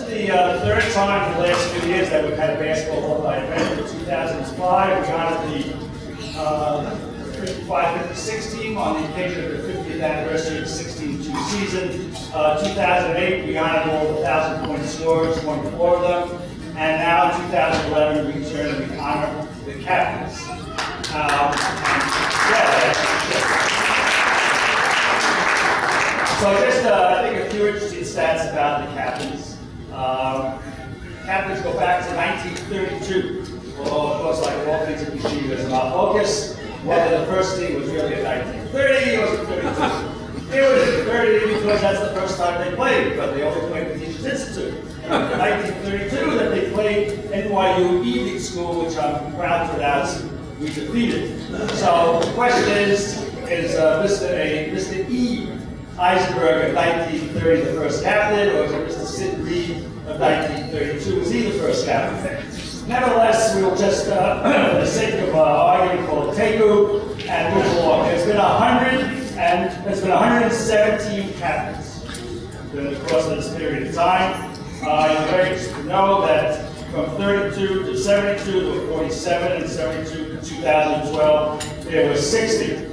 the third time in the last few years that we've had a basketball Hall of Fame event. In 2005, we honored the 55-56 team on the occasion of the 50th anniversary of the 16-2 season. 2008, we honored all the 1,000-point scorers, won 4 of them. And now in 2011, we turn and we honor the captains. So just, I think, a few interesting stats about the captains. Captains go back to 1932. Although, of course, like all things that we see, there's about focus. Whether the first team was really in 1930 or 32. It was 30 because that's the first time they played, but they only played the Teachers Institute. In 1932, that they played NYU Evening School, which I'm proud to announce we defeated. So the question is Mr. E. Eisenberg of 1930 the first captain, or is it Mr. Sid Reed of 1932? Was he the first captain? Nevertheless, we will just, for the sake of argument, call it Teku and move along. There's been 117 captains during the course of this period of time. You're very interested to know that from 32 to 72, there were 47, and 72 to 2012, there were 60.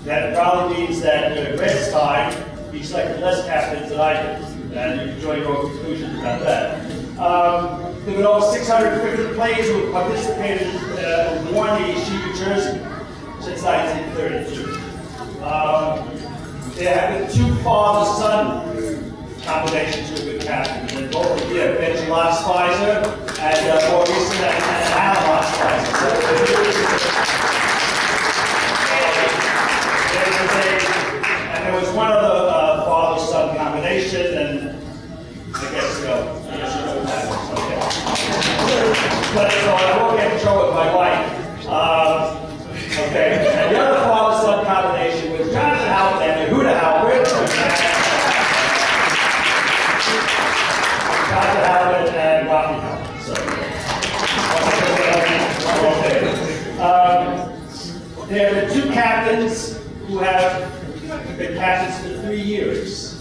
That probably means that during Red's time, he selected less captains than I did. And you can draw your own conclusions about that. There were over 650 players who participated and worn the yeshiva jersey since 1932. There have been 2 father-son combinations who have been captains, and both of you have Benji Spicer and more recently Alan Spicer. And there was one other father-son combination, and I guess you know what happens. Okay. But so I won't get in trouble with my wife. Okay. And the other father-son combination was Jonathan Halpert and Yehuda Halpert. Jonathan Halpert and Robbie Halpert. So. Okay. There are 2 captains who have been captains for 3 years.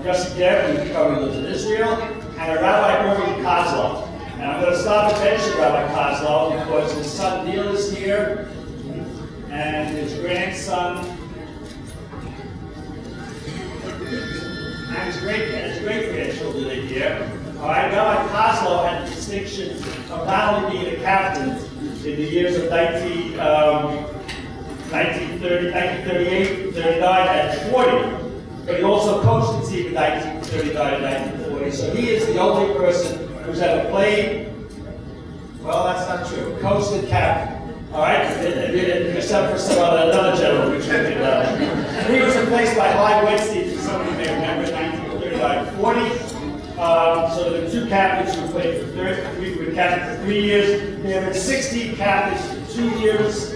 Justin Garrett, who currently lives in Israel, and a Rabbi Irving Kozlov. And I'm going to stop and mention Rabbi Kozlov because his son Neil is here, and his grandson, and his great-grandchildren are here. All right, Rabbi Kozlov had the distinction of not only being a captain in the years of 1938, 39, and 40, but he also coached the team in 1939 and 1940. So he is the only person who's ever played. Well, that's not true. Coached and captain. All right, except for another gentleman, which we did. He was replaced by High Wednesday, who some of you may remember, in 1939-40. So there were 2 captains who played for 3 years. There have been 16 captains for 2 years.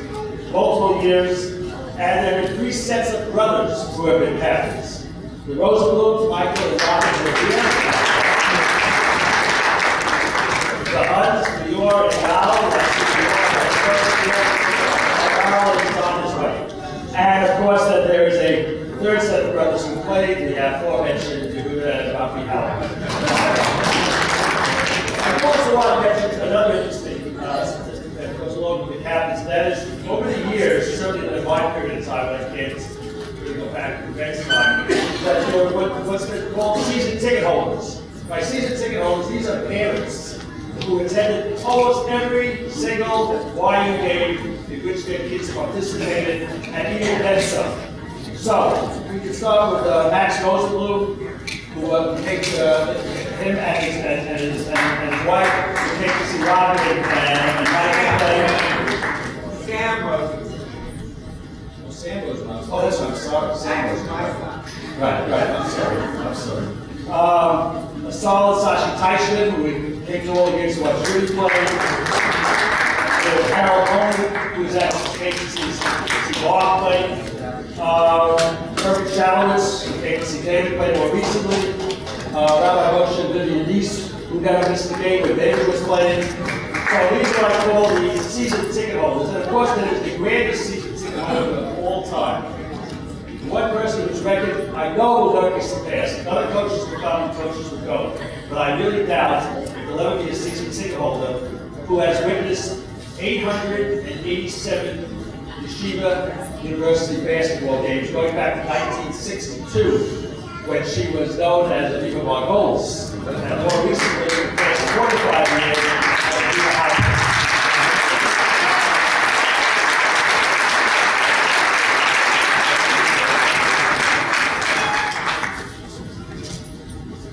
Multiple years, and there are 3 sets of brothers who have been captains. The Rosenblums, Michael and Robert are here. The Huns, Lior and Al, that's is on his way. And of course, there is a 3rd set of brothers who played, the aforementioned Yehuda and Rafi Halpert. I also want to mention another interesting statistic that goes along with the captains. That is, over the years, certainly in my period of time when I kids, we go back to the next time, that there were what's been called season ticket holders. By season ticket holders, these are parents who attended almost every single YU game in which their kids participated, and even then some. So, we can start with Max Rosenblum, who takes him and his wife, who take to see Robert and Mike play. Sam Rosenblum. Oh, Sam Rosenblum. Oh, that's what I'm sorry. Sam Rosenblum. Right, I'm sorry. A solid Sashi Teichman, who we came to all the games to watch Rudy play. There's Harold Cohen, who's actually came to see Bob play. Perfect Shalowitz, who came to see David play more recently. Rabbi Moshe and Vivian Deese, who never missed the game when David was playing. So these are what I call the season ticket holders. And of course, that is the grandest season ticket holder of all time. One person who's reckoned, I know will never be surpassed. Other coaches will come and coaches will go. but I really doubt if there'll ever be a season ticket holder who has witnessed 887 Yeshiva University basketball games going back to 1962, when she was known as the Viva Goals, and more recently, in the past 45 years, as Viva Halpert.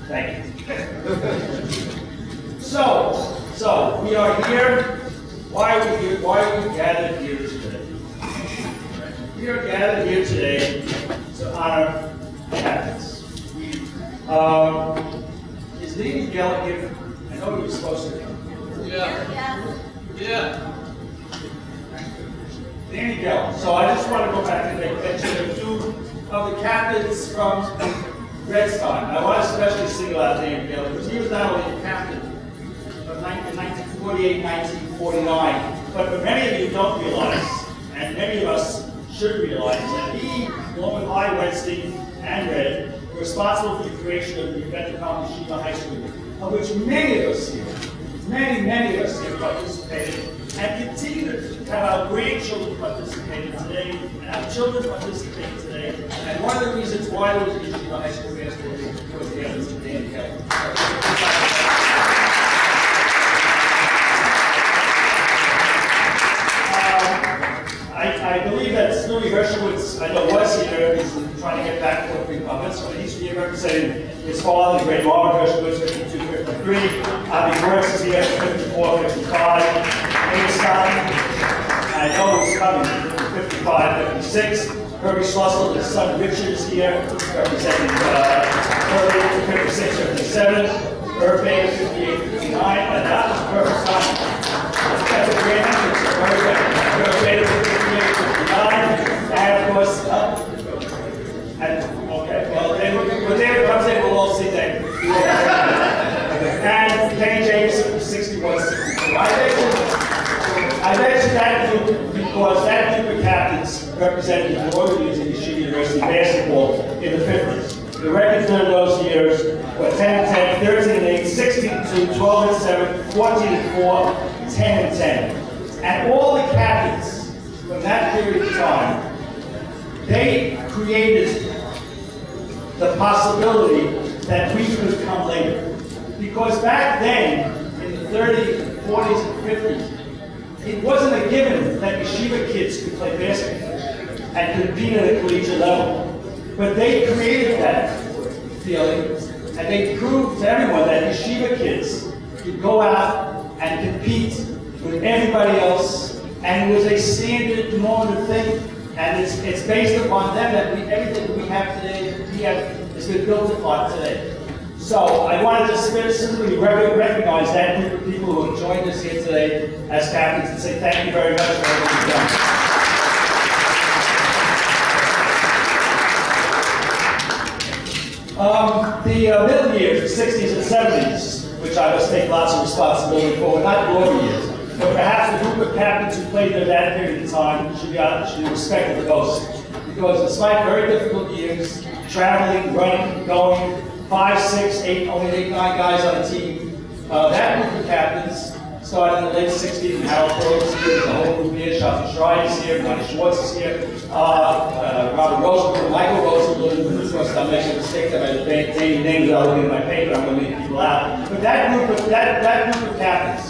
Thank you. So we are here. Why are we here? Why are we gathered here today? We are gathered here today to honor captains. Is Danny Geller here? I know he was supposed to come. Yeah. Danny Geller. So I just want to go back and mention a few of the captains from Red's time. I want to especially single out Danny Geller because he was not only a captain of 1948, 1949, but for many of you don't realize, and many of us should realize, that he, along with High Weinstein and Red, were responsible for the creation of the Metropolitan Yeshiva High School, of which many of us here participated, and continue to have our grandchildren participating today, and our children participating today. And one of the reasons why there was a Yeshiva High School basketball team was the efforts of Danny Geller. I believe that Louis Hershowitz, I know, was here. He's trying to get back to the puppets, but he's here representing his father, the great Robert Hershowitz, 52, 53. Avi Wertz is here, 54, 55. Amy Scott, I know he's coming, 55, 56. Herbie Schlussel, his son Richard is here, representing Herbie, 56, 57. Herb Baker, 58, 59. And that was the perfect time. That's a great entrance. Herb Baker, 58, 59. And of course, when David comes in, we'll all see David. And Kenny James, 61, 62. I mentioned that group because that group of captains represented the loyalties in Yeshiva University basketball in the 50s. The records during those years were 10-10, 13-8, 16-2, 12-7, 14-4, 10-10. And all the captains from that period of time, they created the possibility that we could come later. Because back then, in the 30s, 40s, and 50s, it wasn't a given that Yeshiva kids could play basketball and compete at a collegiate level. But they created that feeling, and they proved to everyone that Yeshiva kids could go out and compete with everybody else, and it was a standard normative thing, and it's based upon them that everything that we have today, has been built upon today. So I wanted to simply recognize that group of people who have joined us here today as captains and say thank you very much for everything you've done. The middle years, the 60s and 70s, which I must take lots of responsibility for, were not glory years. But perhaps the group of captains who played there that period of time should be respected the most. Because despite very difficult years, traveling, running, going, 5, 6, 8, only 8, 9 guys on a team, that group of captains started in the late 60s, and Halpert is here, the whole group here, Shafi Schreier is here, Ronnie Schwartz is here, Robert Rosenberg, Michael Rosenberg, of course I'm making a mistake that I'm naming names without looking at my paper, I'm going to leave people out. But that group of captains,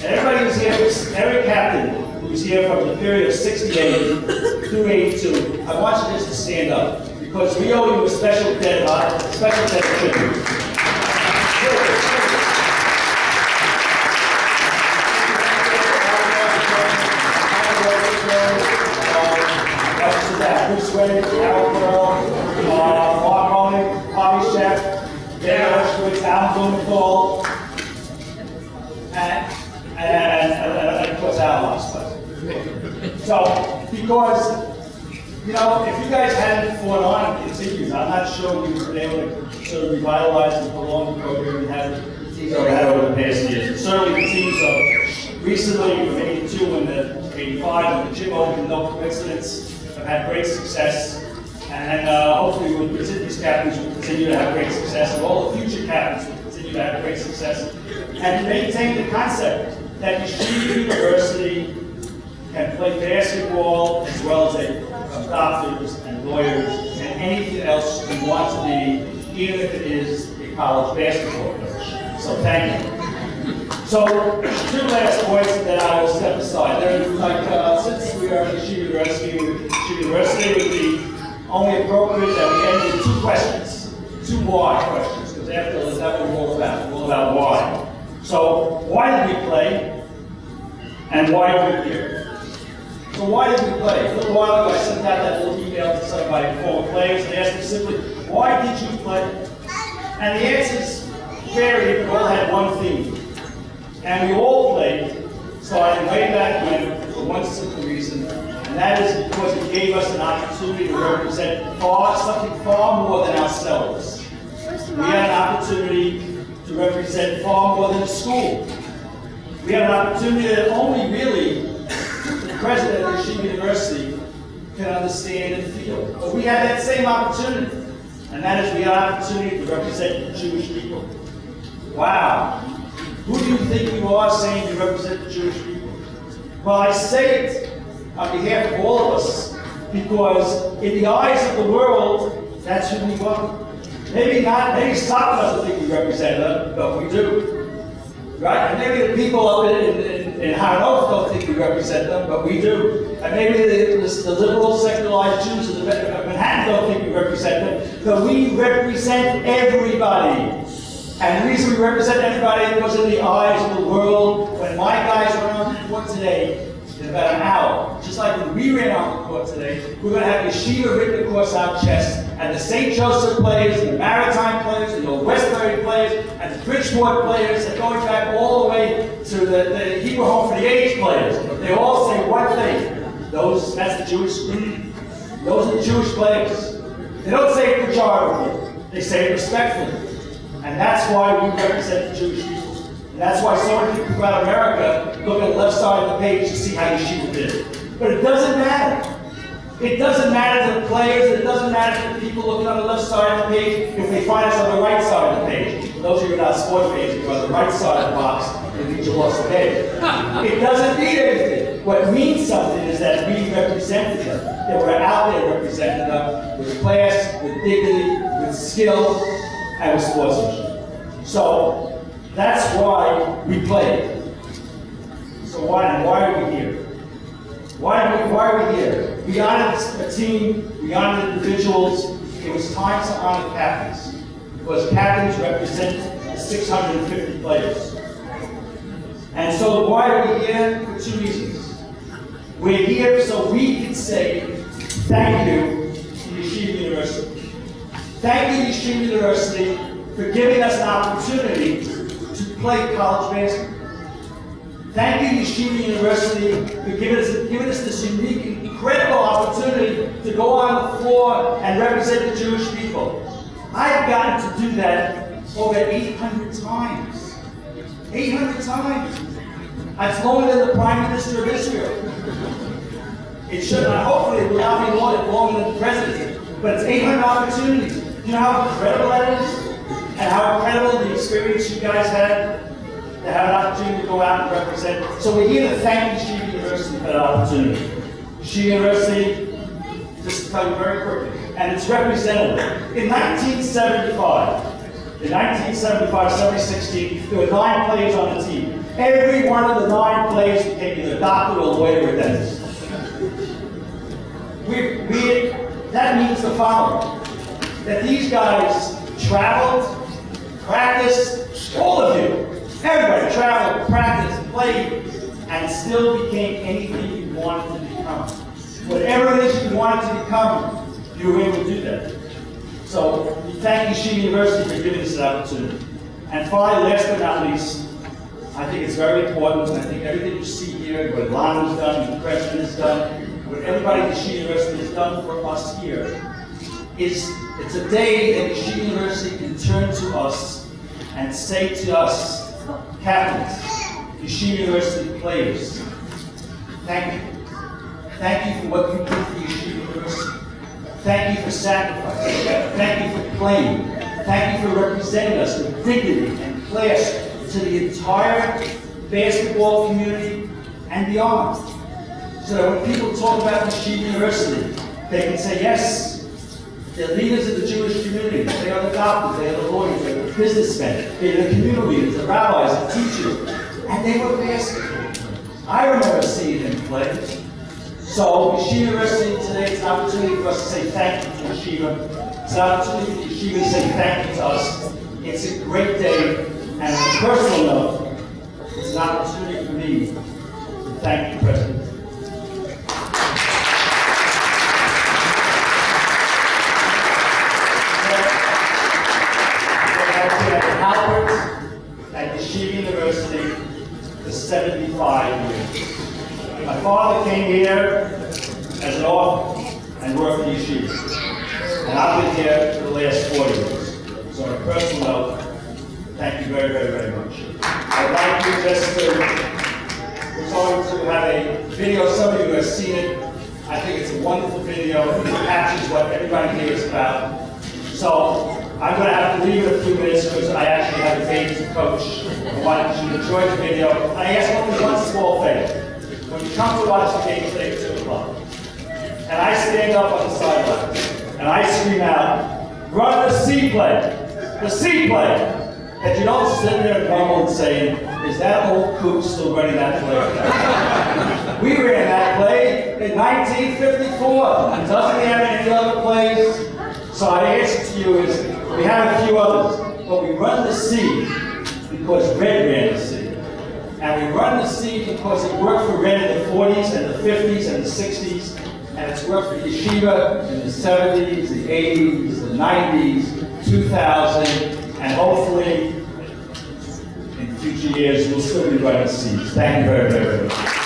and everybody who's here, every captain who's here from the period of 68 through 82, I want you just to stand up, because we owe you a special debt of tribute. Bruce Wade, Harold Pearl, Mark Roman, Bobby Sheff, David Hershowitz, Alan Blumenthal, and of course Alan Osler. So, because, you know, if you guys hadn't fought on and continued, I'm not sure we would have been able to sort of revitalize and prolong the program we had the teams that we had over the past years. And certainly the teams of recently, from 82 and the 85, and the Jim Open, no coincidence, have had great success, and hopefully these captains will continue to have great success, and all the future captains will continue continue to have great success, and maintain the concept that Yeshiva University can play basketball as well as doctors and lawyers and anything else you want to be, even if it is a college basketball coach. So thank you. So, two last points that I will step aside. Since we are at Yeshiva University, it would be only appropriate that we end with two questions, two why questions, because after that we're all about why. So, why did we play, and why are we here? So why did we play? A little while ago I sent out that little email to some of my former players and asked them simply, why did you play? And the answers varied, but all had one theme. And we all played, starting way back when, for one simple reason, and that is because it gave us an opportunity to represent something far more than ourselves. We had an opportunity to represent far more than the school. We had an opportunity that only really the president of Yeshiva University can understand and feel. But we had that same opportunity, and that is we had an opportunity to represent the Jewish people. Wow. Who do you think you are saying you represent the Jewish people? Well, I say it on behalf of all of us, because in the eyes of the world, that's who we are. Maybe Stockton doesn't think we represent them, but we do. Right? And maybe the people up in Hanover don't think we represent them, but we do. And maybe the liberal, secularized Jews of Manhattan don't think we represent them, but we represent everybody. And the reason we represent everybody is because in the eyes of the world, when my guys run on the court today, in about an hour, just like when we ran on the court today, we're going to have Yeshiva written across our chest, and the St. Joseph players, and the Maritime players, and the Westbury players, and the Bridgeport players, and going back all the way to the Hebrew Home for the Aged players. They all say one thing. That's the Jewish group. Those are the Jewish players. They don't say it pejoratively. They say it respectfully. And that's why we represent the Jewish people. And that's why so many people throughout America look at the left side of the page to see how Yeshiva did. But it doesn't matter. It doesn't matter to the players, it doesn't matter to the people looking on the left side of the page if they find us on the right side of the page. For those of you who are not sports fans, if you're on the right side of the box, it means you lost the game. It doesn't mean anything. What means something is that we represented them, that we're out there representing them with class, with dignity, with skill, and with sportsmanship. So that's why we played. So why are we here? Why are we here? We honored a team, we honored individuals. It was time to honor captains, because captains represent 650 players. And so why are we here? For two reasons. We're here so we can say thank you to Yeshiva University. Thank you, Yeshiva University, for giving us an opportunity to play college basketball. Thank you, Yeshiva University, for giving us this unique, incredible opportunity to go on the floor and represent the Jewish people. I've gotten to do that over 800 times. 800 times. That's longer than the Prime Minister of Israel. It should not, hopefully, it will not be longer than the President, but it's 800 opportunities. Do you know how incredible that is? And how incredible the experience you guys had to have an opportunity to go out and represent. So we're here to thank Yeshiva University for that opportunity. Yeshiva University, just to tell you very quickly, and it's representative. In 1975-76 there were 9 players on the team. Every one of the 9 players became either a doctor or a lawyer or a dentist. That means the following, that these guys traveled, practiced, all of you, everybody traveled, practiced, played, and still became anything you wanted to become. Whatever it is you wanted to become, you were able to do that. So, we thank Yeshiva University for giving us that opportunity. And finally, last but not least, I think it's very important, and I think everything you see here, what Lana's done, what the president has done, what everybody at Yeshiva University has done for us here, it's a day that Yeshiva University can turn to us and say to us, captains, Yeshiva University players, thank you. Thank you for what you did for Yeshiva University. Thank you for sacrifice. Thank you for playing. Thank you for representing us with dignity and flash to the entire basketball community and beyond. So that when people talk about Yeshiva University, they can say, yes, they're leaders of the Jewish community. They are the doctors, they are the lawyers, they are the businessmen, they are the community leaders, the rabbis, the teachers. And they were basketball. I remember seeing them play. So, Yeshiva University today is an opportunity for us to say thank you to Yeshiva. It's an opportunity for Yeshiva to say thank you to us. It's a great day, and on a personal note, it's an opportunity for me to thank the President. Halpert at Yeshiva University for 75 years. My father came here as an orphan and worked in Yeshiva. And I've been here for the last 40 years. So on a personal note, thank you very, very, very much. I'd like you just to, we're going to have a video. Some of you have seen it. I think it's a wonderful video. It captures what everybody here is about. So I'm going to have to leave in a few minutes because I actually have a game to coach. I want you to enjoy the video. And I ask only one small favor. When you come to watch the game today at 2 o'clock, and I stand up on the sideline, and I scream out, run the C play! The C play! That you don't sit there and grumble and say, is that old coot still running that play? We ran that play in 1954. It doesn't have any other plays. So my answer to you is, we have a few others, but we run the C because Red ran the C. And we run the C because it worked for Red in the 40s and the 50s and the 60s, and it's worked for Yeshiva in the 70s, the 80s, the 90s, 2000, and hopefully in future years we'll still be running C's. Thank you very, very much.